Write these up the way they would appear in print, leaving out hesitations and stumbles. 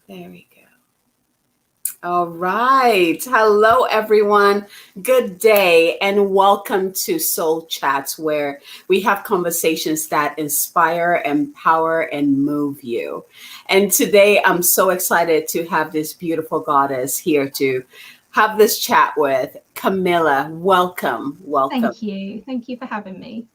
There we go. All right. Hello, everyone. Good day, and welcome to Soul Chats, where we have conversations that inspire, empower, and move you. And today, I'm so excited to have this beautiful goddess here to have this chat with. Camilla, welcome. Welcome. Thank you. Thank you for having me.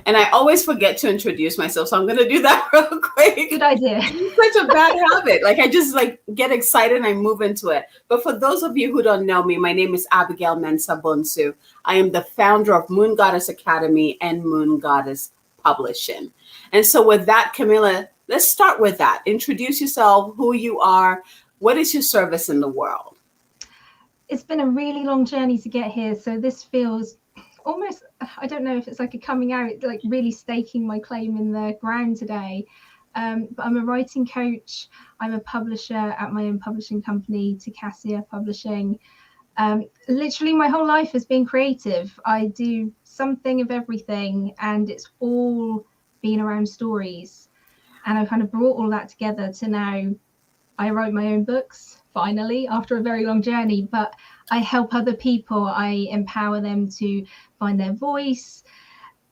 And I always forget to introduce myself, so I'm going to do that real quick. Good idea. It's such a bad habit. Like I just get excited and I move into it. But for those of you who don't know me, my name is Abigail Mensah Bonsu. I am the founder of Moon Goddess Academy and Moon Goddess Publishing. And so with that, Camilla, let's start with that. Introduce yourself, who you are, what is your service in the world? It's been a really long journey to get here. So this feels almost, I don't know if it's like a coming out, like really staking my claim in the ground today. But I'm a writing coach. I'm a publisher at my own publishing company, Tecassia Publishing. Literally my whole life has been creative. I do something of everything, and it's all been around stories. And I've kind of brought all that together to now I write my own books, finally, after a very long journey, but I help other people. I empower them to find their voice,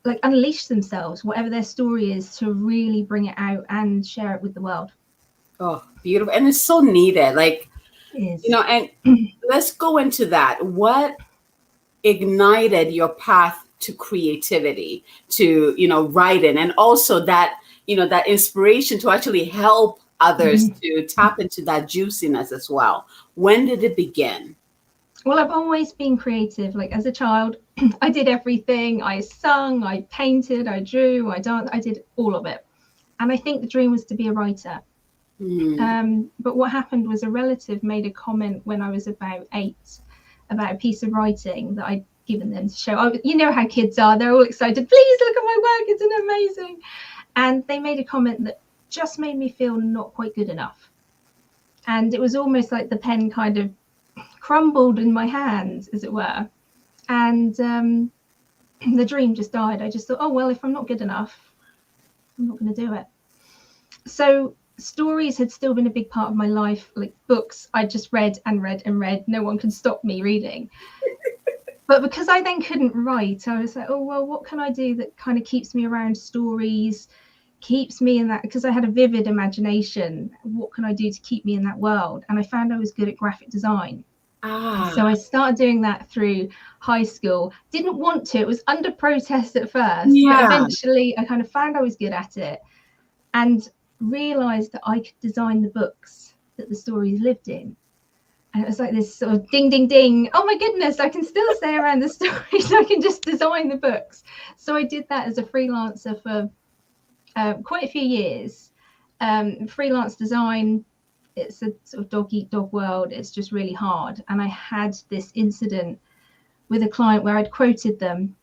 like unleash themselves, whatever their story is, to really bring it out and share it with the world. Oh, beautiful. And it's so needed. Like, It is. and let's go into that. What ignited your path to creativity, to, writing, and also that, that inspiration to actually help others to tap into that juiciness as well? When did it begin? Well, I've always been creative. Like as a child, I did everything. I sung, I painted, I drew, I danced, I did all of it. And I think the dream was to be a writer. But what happened was a relative made a comment when I was about 8 about a piece of writing that I'd given them to show. You know how kids are, they're all excited. Please look at my work, it's an amazing. And they made a comment that just made me feel not quite good enough. And it was almost like the pen kind of crumbled in my hand, as it were. And the dream just died. I just thought, oh, well, if I'm not good enough, I'm not going to do it. So stories had still been a big part of my life. Like books, I just read and read and read. No one could stop me reading. But because I then couldn't write, I was like, oh, well, what can I do that kind of keeps me around stories, keeps me in that, because I had a vivid imagination. What can I do to keep me in that world? And I found I was good at graphic design. So I started doing that through high school. Didn't want to, it was under protest at first, but eventually I kind of found I was good at it and realized that I could design the books that the stories lived in. And it was like this sort of ding, ding, ding. Oh my goodness, I can still stay around the stories. I can just design the books. So I did that as a freelancer for quite a few years. Freelance design, it's a sort of dog eat dog world. It's just really hard. And I had this incident with a client where I'd quoted them.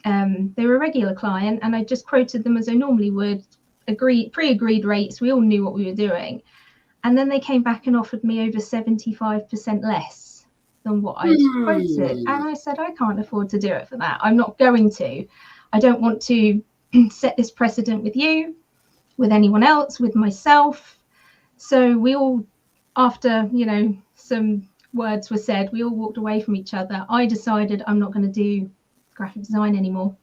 They were a regular client, and I just quoted them as I normally would, pre-agreed rates. We all knew what we were doing. And then they came back and offered me over 75% less than what I'd quoted. And I said, I can't afford to do it for that. I'm not going to. I don't want to set this precedent with you, with anyone else, with myself. So we all, after, some words were said, we all walked away from each other. I decided I'm not going to do graphic design anymore.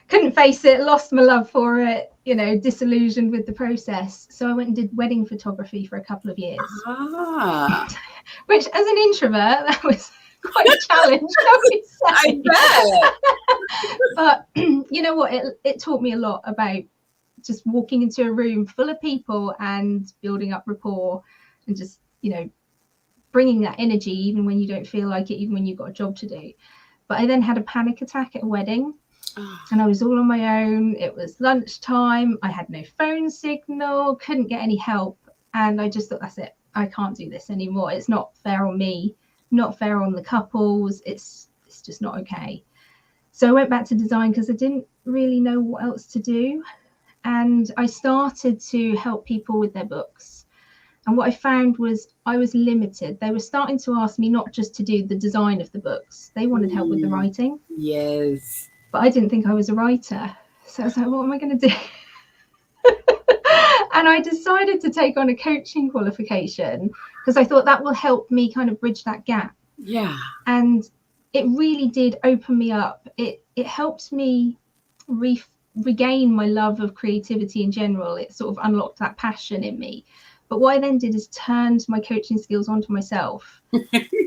Couldn't face it, lost my love for it, disillusioned with the process. So I went and did wedding photography for a couple of years. Which, as an introvert, that was quite a challenge. I bet. But you know what? It taught me a lot about just walking into a room full of people and building up rapport and just, bringing that energy, even when you don't feel like it, even when you've got a job to do. But I then had a panic attack at a wedding. And I was all on my own. It was lunchtime. I had no phone signal, couldn't get any help. And I just thought, that's it. I can't do this anymore. It's not fair on me, not fair on the couples. It's just not okay. So I went back to design because I didn't really know what else to do. And I started to help people with their books. And what I found was I was limited. They were starting to ask me not just to do the design of the books. They wanted help with the writing. Yes. But I didn't think I was a writer. So I was like, what am I going to do? And I decided to take on a coaching qualification because I thought that will help me kind of bridge that gap. Yeah. And it really did open me up. It helped me regain my love of creativity in general. It sort of unlocked that passion in me. But what I then did is turned my coaching skills onto myself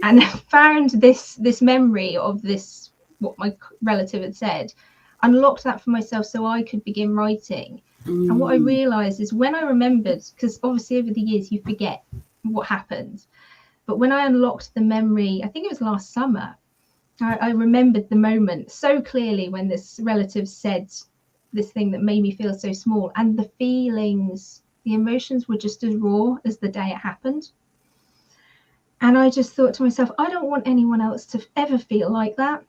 and found this memory of this, what my relative had said, unlocked that for myself so I could begin writing. And what I realized is when I remembered, because obviously over the years you forget what happened, but when I unlocked the memory, I think it was last summer, I remembered the moment so clearly when this relative said this thing that made me feel so small, and the feelings, the emotions were just as raw as the day it happened. And I just thought to myself, I don't want anyone else to ever feel like that.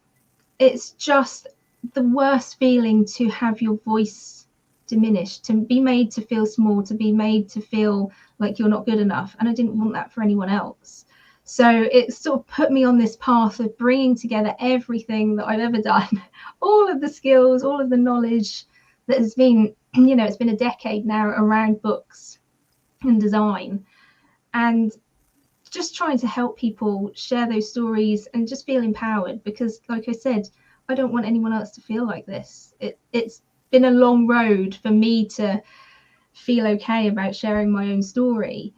It's just the worst feeling to have your voice diminished, to be made to feel small, to be made to feel like you're not good enough. And I didn't want that for anyone else. So it sort of put me on this path of bringing together everything that I've ever done, all of the skills, all of the knowledge that has been, it's been a decade now around books and design, and just trying to help people share those stories and just feel empowered, because like I said, I don't want anyone else to feel like this. It's been a long road for me to feel okay about sharing my own story,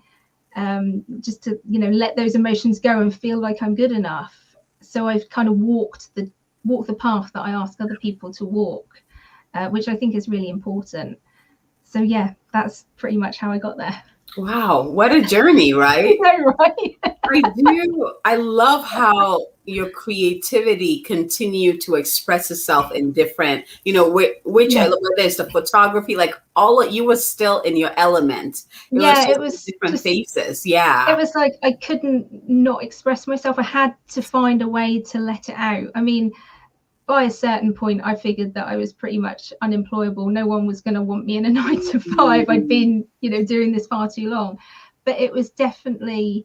just to let those emotions go and feel like I'm good enough. So I've kind of walked the path that I ask other people to walk, which I think is really important. So yeah, that's pretty much how I got there. Wow, what a journey, right? Right. I love how your creativity continued to express itself in different, whether it's the photography, like you were still in your element. It was different just, phases. Yeah. It was like I couldn't not express myself. I had to find a way to let it out. I mean, by a certain point, I figured that I was pretty much unemployable. No one was going to want me in a 9-to-5. I'd been, doing this far too long. But it was definitely,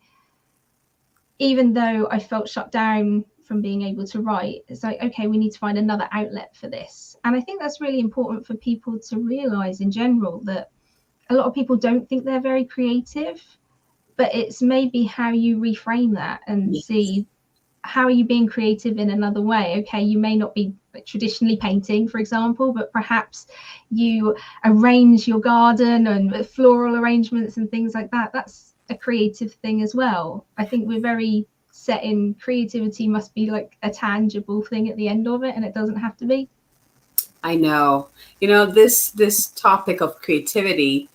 even though I felt shut down from being able to write, it's like, okay, we need to find another outlet for this. And I think that's really important for people to realize in general, that a lot of people don't think they're very creative, but it's maybe how you reframe that and see, how are you being creative in another way? Okay, you may not be traditionally painting, for example, but perhaps you arrange your garden and floral arrangements and things like that. That's a creative thing as well. I think we're very set in creativity must be like a tangible thing at the end of it, and it doesn't have to be. I know. This topic of creativity,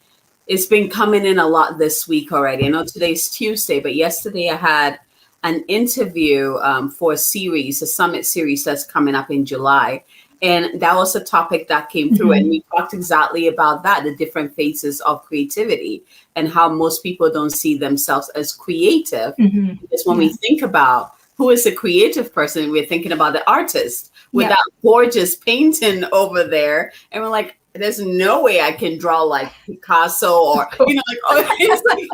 it's been coming in a lot this week already. I know today's Tuesday, but yesterday I had an interview for a summit series that's coming up in July. And that was a topic that came through. And we talked exactly about that, the different phases of creativity and how most people don't see themselves as creative. Because when we think about who is a creative person, we're thinking about the artist with that gorgeous painting over there. And we're like, there's no way I can draw like Picasso or, it's like,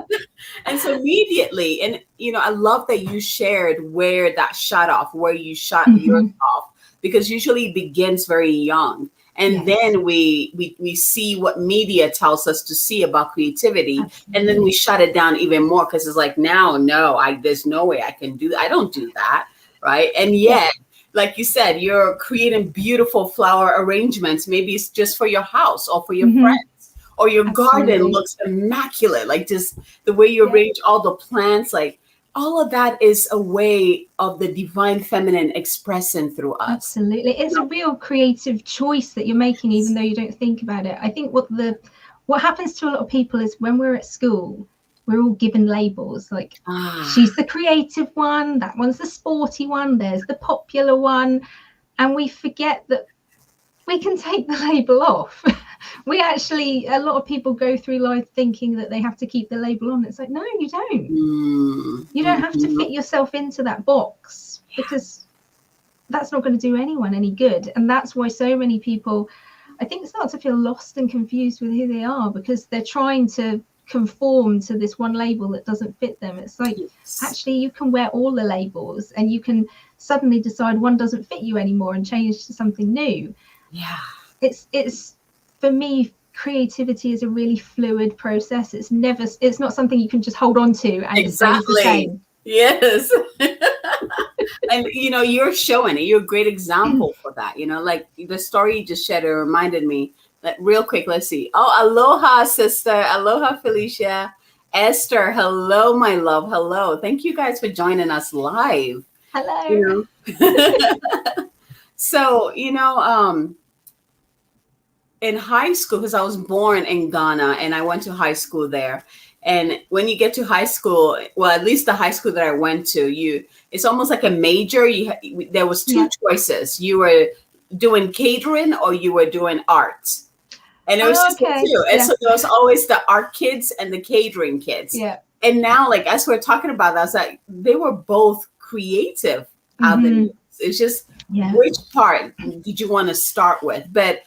and so immediately, and, I love that you shared where that shot off, where you shot yours off, because usually it begins very young. And then we see what media tells us to see about creativity. Absolutely. And then we shut it down even more because it's like, there's no way I can do that. I don't do that. Right. And yet, like you said, you're creating beautiful flower arrangements. Maybe it's just for your house or for your friends, or your garden looks immaculate. Like just the way you arrange all the plants, like all of that is a way of the divine feminine expressing through us. Absolutely. It's a real creative choice that you're making, even though you don't think about it. I think what happens to a lot of people is when we're at school, we're all given labels, like she's the creative one, that one's the sporty one, there's the popular one. And we forget that we can take the label off. A lot of people go through life thinking that they have to keep the label on. It's like, no, you don't. You don't have to fit yourself into that box, because that's not going to do anyone any good. And that's why so many people, I think, start to feel lost and confused with who they are, because they're trying to conform to this one label that doesn't fit them. It's like, actually, you can wear all the labels and you can suddenly decide one doesn't fit you anymore and change to something new. Yeah. It's for me, creativity is a really fluid process. It's not something you can just hold on to and it stays the same. Yes. And you're showing it. You're a great example for that. Like the story you just shared, it reminded me that real quick. Let's see. Oh, aloha, sister. Aloha, Felicia. Esther, hello, my love. Hello. Thank you guys for joining us live. Hello. So, in high school, because I was born in Ghana and I went to high school there. And when you get to high school, well, at least the high school that I went to, it's almost like a major. There was two choices. You were doing catering or you were doing art. And it was just the two. And so there was always the art kids and the catering kids. Yeah. And now, like, as we're talking about that, I was like, they were both creative avenues. It's just which part did you want to start with? But,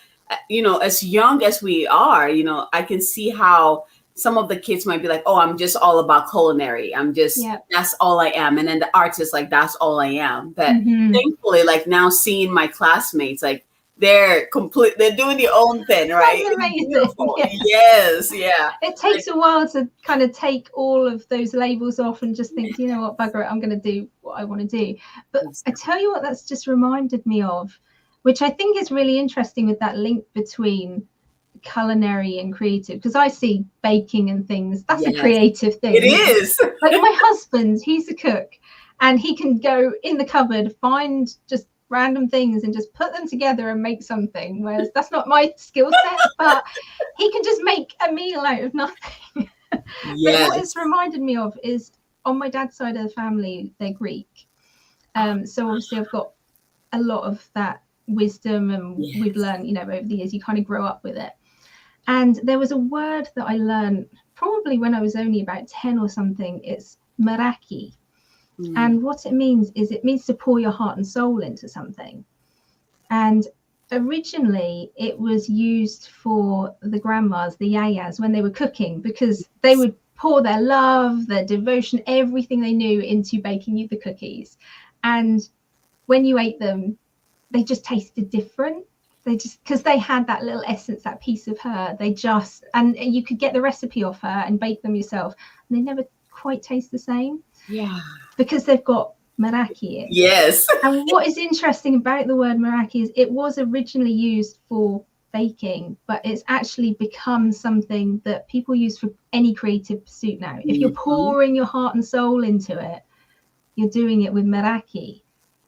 as young as we are, I can see how some of the kids might be like, oh, I'm just all about culinary. That's all I am. And then the arts is like, that's all I am. But thankfully, like now seeing my classmates, like they're doing their own thing, right? That's amazing. Yes. Yeah. It takes a while to kind of take all of those labels off and just think, you know what, bugger it, I'm going to do what I want to do. But I tell you what, that's just reminded me of, which I think is really interesting with that link between culinary and creative, because I see baking and things, that's a creative thing. It is. Like my husband, he's a cook and he can go in the cupboard, find just random things and just put them together and make something, whereas that's not my skill set, but he can just make a meal out of nothing. But what it's reminded me of is on my dad's side of the family, they're Greek, so obviously I've got a lot of that wisdom and we've learned, over the years, you kind of grow up with it. And there was a word that I learned probably when I was only about 10 or something. It's meraki. And what it means is it means to pour your heart and soul into something. And originally it was used for the grandmas, the yayas, when they were cooking, because they would pour their love, their devotion, everything they knew into baking you the cookies. And when you ate them, they just tasted different. Because they had that little essence, that piece of her, and you could get the recipe off her and bake them yourself, and they never quite taste the same. Yeah. Because they've got meraki in. Yes. And what is interesting about the word meraki is it was originally used for baking, but it's actually become something that people use for any creative pursuit now. If you're pouring your heart and soul into it, you're doing it with meraki.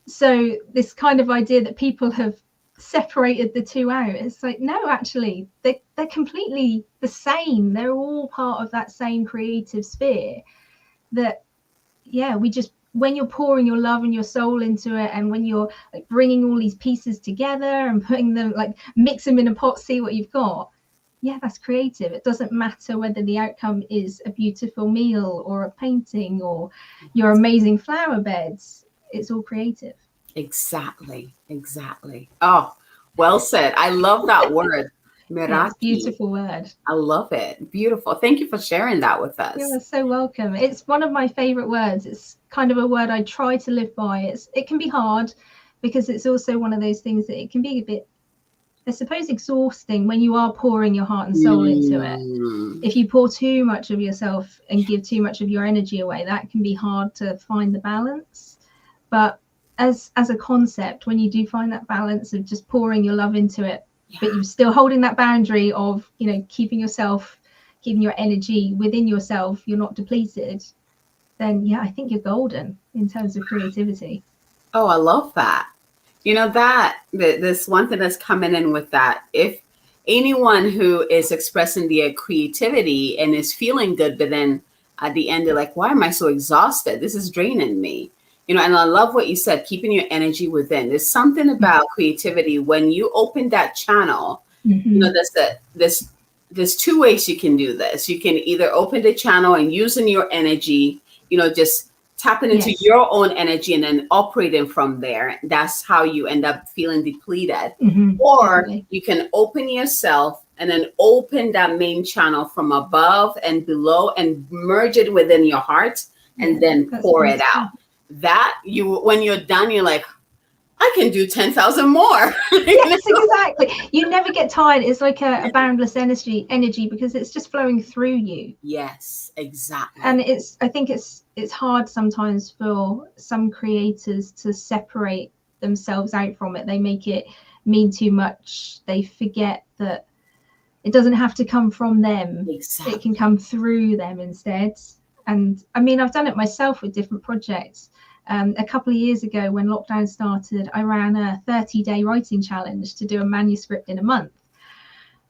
So this kind of idea that people have separated the two out, it's like, no, actually they're completely the same. They're all part of that same creative sphere. That we just, when you're pouring your love and your soul into it, and when you're like bringing all these pieces together and putting them, like mix them in a pot, see what you've got, that's creative. It doesn't matter whether the outcome is a beautiful meal or a painting or your amazing flower beds. It's all creative. Exactly. Oh, well said. I love that word. Meraki. Beautiful word. I love it. Beautiful. Thank you for sharing that with us. You're so welcome. It's one of my favorite words. It's kind of a word I try to live by. It can be hard because it's also one of those things that it can be a bit, I suppose, exhausting when you are pouring your heart and soul into it. If you pour too much of yourself and give too much of your energy away, that can be hard to find the balance. But as a concept, when you do find that balance of just pouring your love into it, but you're still holding that boundary of, keeping your energy within yourself, you're not depleted, then I think you're golden in terms of creativity. Oh, I love that. This one thing that's coming in with that, if anyone who is expressing their creativity and is feeling good, but then at the end they're like, why am I so exhausted? This is draining me. And I love what you said, keeping your energy within. There's something about creativity when you open that channel. There's two ways you can do this. You can either open the channel and using your energy, just tapping into your own energy and then operating from there. That's how you end up feeling depleted. Or you can open yourself and then open that main channel from above and below and merge it within your heart and then pour it out. That when you're done, you're like, I can do 10,000 more. Yes, exactly. You never get tired. It's like a boundless energy because it's just flowing through you. Yes, exactly. And I think it's hard sometimes for some creators to separate themselves out from it. They make it mean too much. They forget that it doesn't have to come from them. Exactly. It can come through them instead. And I mean, I've done it myself with different projects. A couple of years ago when lockdown started, I ran a 30-day writing challenge to do a manuscript in a month.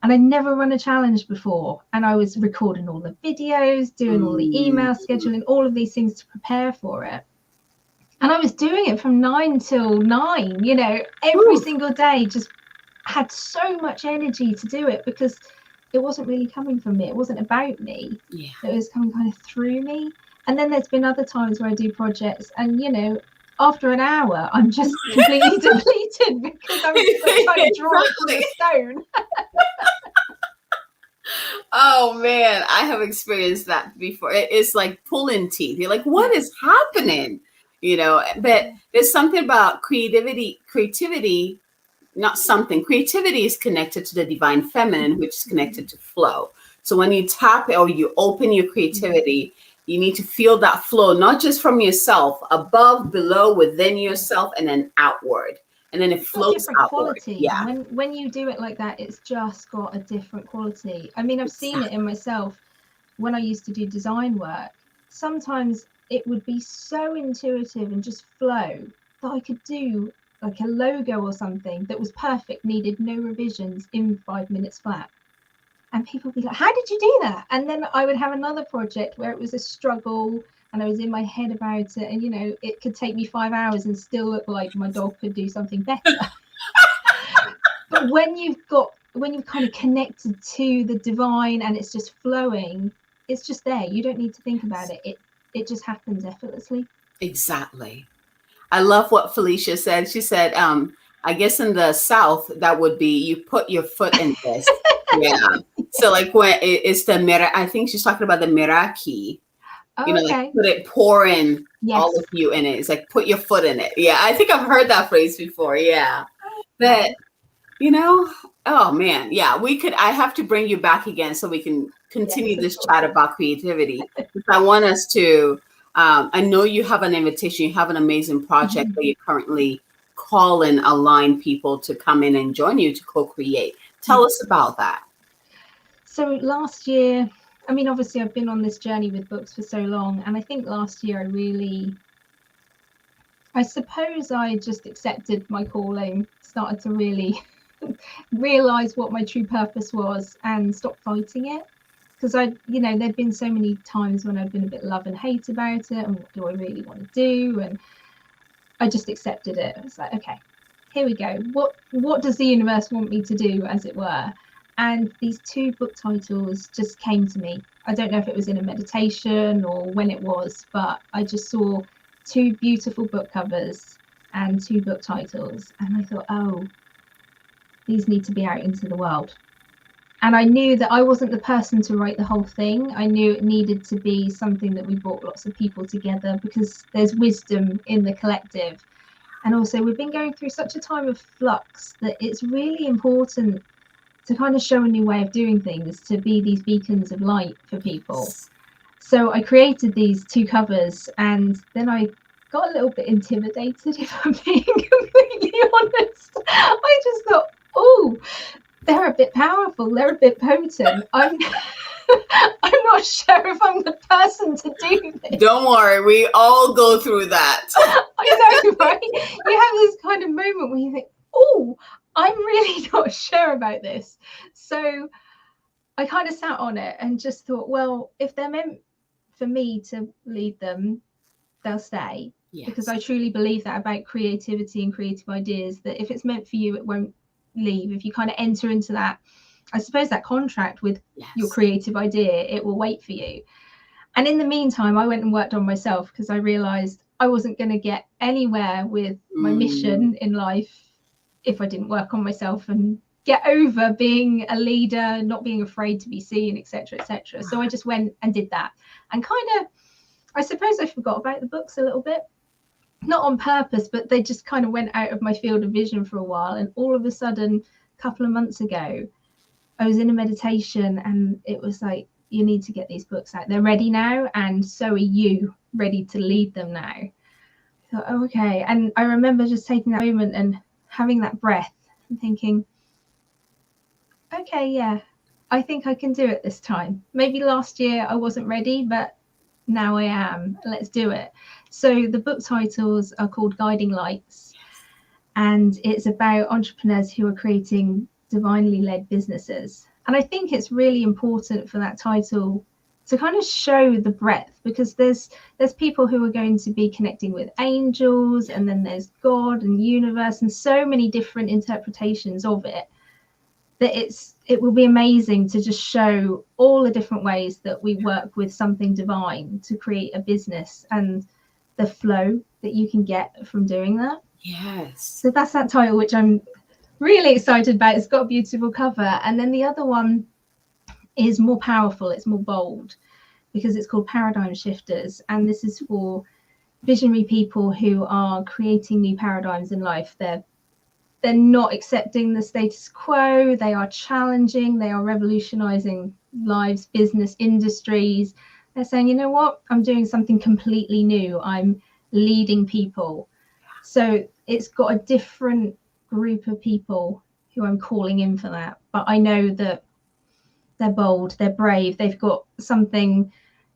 And I'd never run a challenge before. And I was recording all the videos, doing all the emails, scheduling all of these things to prepare for it. And I was doing it from 9 till 9, you know, every single day, just had so much energy to do it because it wasn't really coming from me. It wasn't about me. Yeah. It was coming kind of through me. And then there's been other times where I do projects and, you know, after an hour, I'm just completely depleted because I'm trying to draw it from the stone. Oh man, I have experienced that before. It's like pulling teeth. You're like, what is happening? You know, but there's something about creativity, not something. Creativity is connected to the divine feminine, which is connected to flow. So when you tap or you open your creativity, you need to feel that flow, not just from yourself, above, below, within yourself, and then outward. And then it flows different outward. quality. Yeah. When you do it like that, it's just got a different quality. I mean, I've seen it in myself when I used to do design work. Sometimes it would be so intuitive and just flow that I could do like a logo or something that was perfect, needed no revisions in 5 minutes flat. And people would be like, how did you do that? And then I would have another project where it was a struggle and I was in my head about it. And, you know, it could take me 5 hours and still look like my dog could do something better. But when you've kind of connected to the divine and it's just flowing, it's just there. You don't need to think about it. It just happens effortlessly. Exactly. I love what Felicia said. She said, I guess in the South, that would be you put your foot in this. Yeah. So like when it's I think she's talking about the Meraki. Oh, you know, okay. like pour in Yes. all of you in it. It's like put your foot in it. Yeah. I think I've heard that phrase before. Yeah. But you know, oh man, yeah, I have to bring you back again so we can continue this chat about creativity. Because I want us to I know you have an invitation, you have an amazing project that you're currently calling align people to come in and join you to co-create. Tell us about that. So last year, I mean, obviously I've been on this journey with books for so long, and I think last year I suppose I just accepted my calling, started to really realize what my true purpose was and stopped fighting it. Because there'd been so many times when I'd been a bit love and hate about it and what do I really want to do? And I just accepted it. It's like, okay, here we go. What does the universe want me to do, as it were? And these 2 book titles just came to me. I don't know if it was in a meditation or when it was, but I just saw 2 beautiful book covers and 2 book titles. And I thought, oh, these need to be out into the world. And I knew that I wasn't the person to write the whole thing. I knew it needed to be something that we brought lots of people together because there's wisdom in the collective. And also we've been going through such a time of flux that it's really important to kind of show a new way of doing things, to be these beacons of light for people. So I created these 2 covers and then I got a little bit intimidated, if I'm being completely honest. I just thought, oh, they're a bit powerful, they're a bit potent. I'm not sure if I'm the person to do this. Don't worry, we all go through that. I know, right? You have this kind of moment where you think, oh, I'm really not sure about this. So I kind of sat on it and just thought, well, if they're meant for me to lead them, they'll stay. Yes. Because I truly believe that about creativity and creative ideas, that if it's meant for you, it won't leave. If you kind of enter into that, I suppose, that contract with your creative idea, it will wait for you. And in the meantime, I went and worked on myself because I realized I wasn't going to get anywhere with my mission in life if I didn't work on myself and get over being a leader, not being afraid to be seen, etc., etc. So I just went and did that and kind of, I suppose I forgot about the books a little bit. not on purpose, but they just kind of went out of my field of vision for a while. And all of a sudden, a couple of months ago, I was in a meditation and it was like, you need to get these books out. They're ready now. And so are you ready to lead them now. I thought, oh, okay. And I remember just taking that moment and having that breath and thinking, okay, yeah, I think I can do it this time. Maybe last year I wasn't ready, but now I am. Let's do it. So the book titles are called Guiding Lights, and it's about entrepreneurs who are creating divinely led businesses. And I think it's really important for that title to kind of show the breadth, because there's people who are going to be connecting with angels, and then there's God and universe, and so many different interpretations of it, that it will be amazing to just show all the different ways that we work with something divine to create a business, and the flow that you can get from doing that. Yes. So that's that title, which I'm really excited about. It's got a beautiful cover. And then the other one is more powerful. It's more bold, because it's called Paradigm Shifters. And this is for visionary people who are creating new paradigms in life. They're not accepting the status quo. They are challenging. They are revolutionizing lives, business, industries. They're saying, you know what? I'm doing something completely new. I'm leading people. So it's got a different group of people who I'm calling in for that. But I know that they're bold, they're brave. They've got something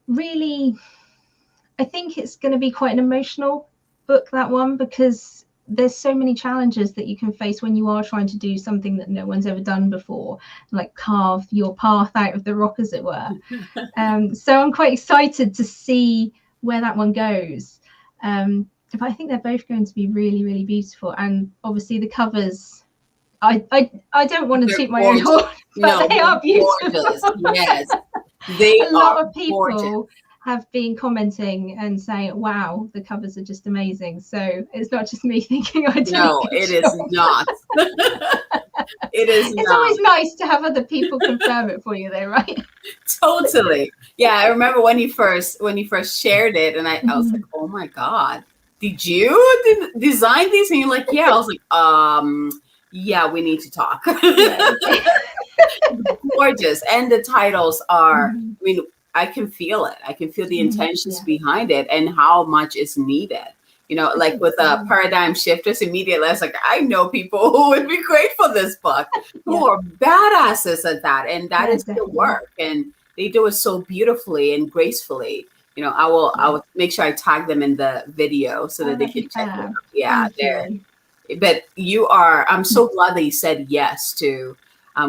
really, I think it's going to be quite an emotional book, that one, because there's so many challenges that you can face when you are trying to do something that no one's ever done before, like carve your path out of the rock, as it were. So I'm quite excited to see where that one goes. But I think they're both going to be really, really beautiful. And obviously the covers, I don't want to toot my own horn, but they are beautiful. Gorgeous. Yes, they a lot of people gorgeous. have been commenting and saying, wow, the covers are just amazing. So it's not just me thinking I did. No, it is not. It is It's not. always nice to have other people confirm it for you, though, right? Totally. Yeah, I remember when you first shared it, and I was like, oh my God, did you design these? And you're like, yeah. I was like, yeah, we need to talk. Gorgeous. And the titles are, I mean, I can feel it. I can feel the intentions behind it and how much is needed. You know, like with Paradigm Shifters, immediately I was like, I know people who would be great for this book, who are badasses at that. And that is their work. And they do it so beautifully and gracefully. You know, I will make sure I tag them in the video so that they can check it out. Yeah, there. But I'm so glad that you said yes to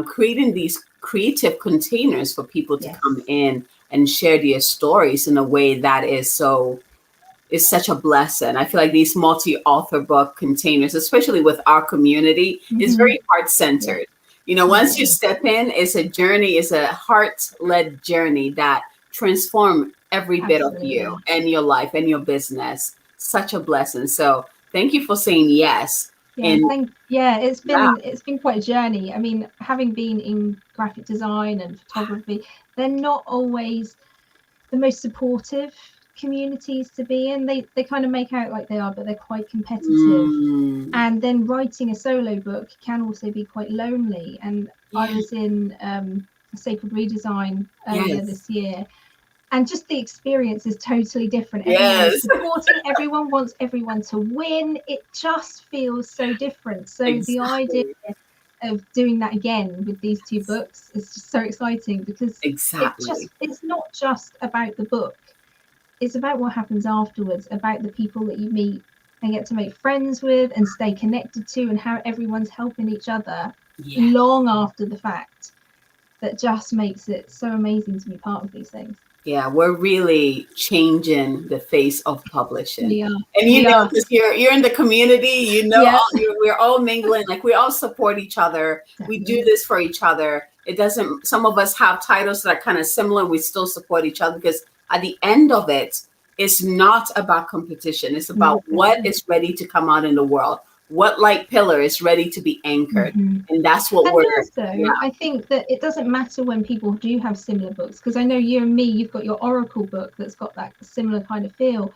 creating these creative containers for people to come in and share their stories in a way that is such a blessing. I feel like these multi-author book containers, especially with our community, is very heart-centered. You know, once you step in, it's a journey, it's a heart-led journey that transforms every bit of you and your life and your business. Such a blessing. So thank you for saying yes. It's been quite a journey. I mean, having been in graphic design and photography, they're not always the most supportive communities to be in. They kind of make out like they are, but they're quite competitive. And then writing a solo book can also be quite lonely. And I was in a Sacred Redesign earlier this year, and just the experience is totally different. Everyone's supporting, everyone wants everyone to win. It just feels so different. So the idea of doing that again with these two books is just so exciting, because it's not just about the book. It's about what happens afterwards, about the people that you meet and get to make friends with and stay connected to, and how everyone's helping each other long after the fact. That just makes it so amazing to be part of these things. Yeah, we're really changing the face of publishing. Yeah. And you know, because you're in the community, you know, we're all mingling, like we all support each other. Definitely. We do this for each other. It doesn't, some of us have titles that are kind of similar. We still support each other, because at the end of it, it's not about competition. It's about what is ready to come out in the world. What light pillar is ready to be anchored. And that's what I think that it doesn't matter when people do have similar books, because I know you and me, you've got your Oracle book that's got that similar kind of feel.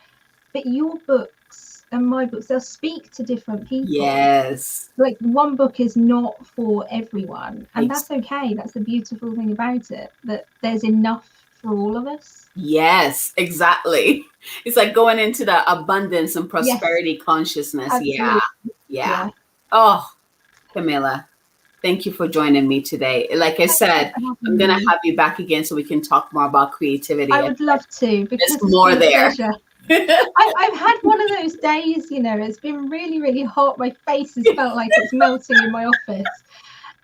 but your books and my books, they'll speak to different people. Yes. Like one book is not for everyone, and Ex- that's okay. That's the beautiful thing about it, that there's enough for all of us. Yes, exactly. It's like going into the abundance and Yes, prosperity consciousness. absolutely. Yeah. Oh, Camilla, thank you for joining me today. Like I Thank you said, for I'm having going to me. have you back again so we can talk more about creativity. I would love to, There's because it's more been a there. pleasure. I've had one of those days, you know, it's been really, really hot. My face has felt like it's melting in my office.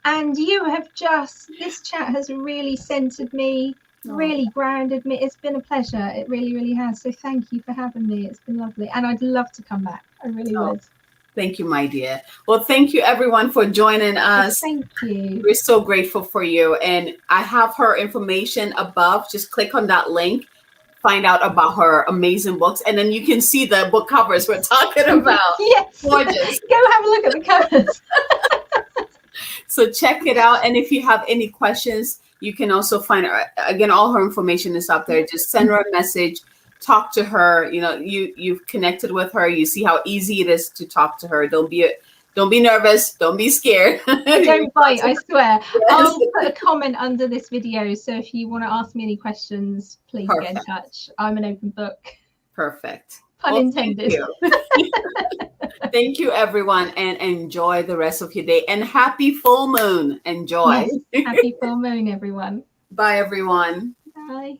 And you have just, this chat has really centered me, really grounded me. It's been a pleasure. It really, really has. So thank you for having me. It's been lovely. And I'd love to come back. I really would. Thank you, my dear. Well, thank you everyone for joining us. Thank you. We're so grateful for you. And I have her information above. Just click on that link, find out about her amazing books, and then you can see the book covers we're talking about. Yes. Gorgeous. Go have a look at the covers. So check it out. And if you have any questions, you can also find her. Again, all her information is up there. Just send her a message, talk to her. You know, you've connected with her. You see how easy it is to talk to her. Don't be nervous. Don't be scared. Don't bite, I swear. Yes. I'll put a comment under this video. So if you want to ask me any questions, please get in touch. I'm an open book. Perfect. Pun intended. Thank you, everyone, and enjoy the rest of your day. And happy full moon. Enjoy. Yes, happy full moon, everyone. Bye, everyone. Bye.